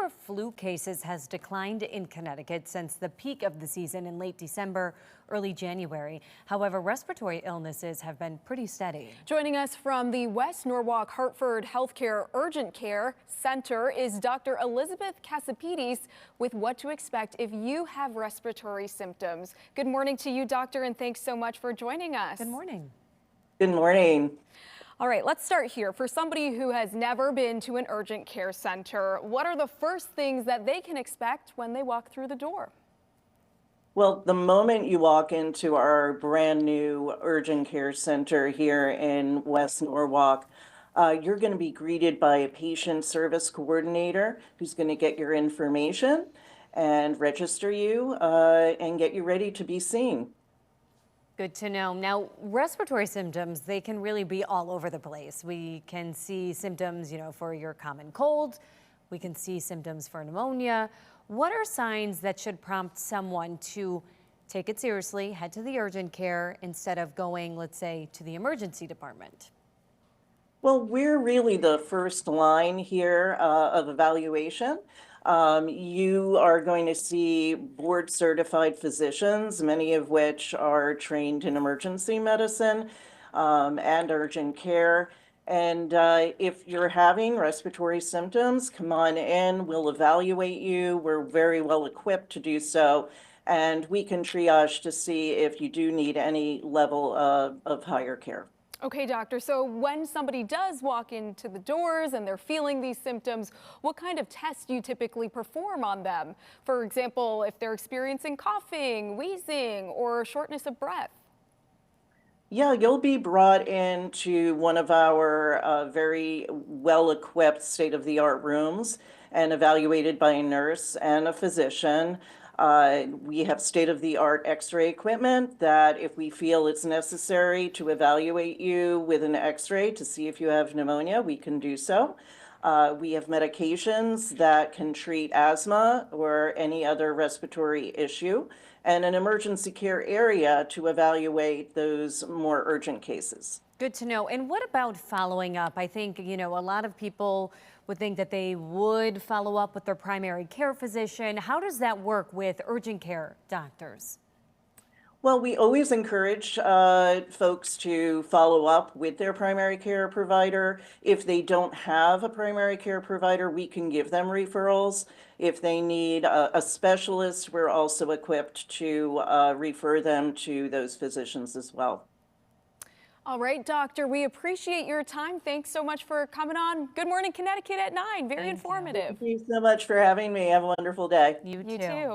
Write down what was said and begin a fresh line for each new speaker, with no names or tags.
of flu cases has declined in Connecticut since the peak of the season in late December, early January. However, respiratory illnesses have been pretty steady.
Joining us from the West Norwalk Hartford Healthcare Urgent Care Center is Dr. Elizabeth Casapides with what to expect if you have respiratory symptoms. Good morning to you, doctor, and thanks so much for joining us.
Good morning.
Good morning.
All right, let's start here. For somebody who has never been to an urgent care center, what are the first things that they can expect when they walk through the door?
Well, the moment you walk into our brand new urgent care center here in West Norwalk, you're going to be greeted by a patient service coordinator who's going to get your information and register you and get you ready to be seen.
Good to know. Now, respiratory symptoms, they can really be all over the place. We can see symptoms, for your common cold. We can see symptoms for pneumonia. What are signs that should prompt someone to take it seriously, head to the urgent care instead of going, let's say, to the emergency department?
Well, we're really the first line here of evaluation. You are going to see board certified physicians, many of which are trained in emergency medicine and urgent care. And if you're having respiratory symptoms, come on in, we'll evaluate you. We're very well equipped to do so. And we can triage to see if you do need any level of higher care.
Okay, doctor, so when somebody does walk into the doors and they're feeling these symptoms, what kind of tests do you typically perform on them? For example, if they're experiencing coughing, wheezing, or shortness of breath?
Yeah, you'll be brought into one of our very well-equipped state-of-the-art rooms and evaluated by a nurse and a physician. We have state-of-the-art X-ray equipment that if we feel it's necessary to evaluate you with an X-ray to see if you have pneumonia, we can do so. We have medications that can treat asthma or any other respiratory issue, and an emergency care area to evaluate those more urgent cases.
Good to know. And what about following up? I think, a lot of people would think that they would follow up with their primary care physician. How does that work with urgent care doctors?
Well, we always encourage folks to follow up with their primary care provider. If they don't have a primary care provider, we can give them referrals. If they need a specialist, we're also equipped to refer them to those physicians as well.
All right, doctor, we appreciate your time. Thanks so much for coming on Good Morning Connecticut at 9. Very informative.
Thank you so much for having me. Have a wonderful day.
You
You too.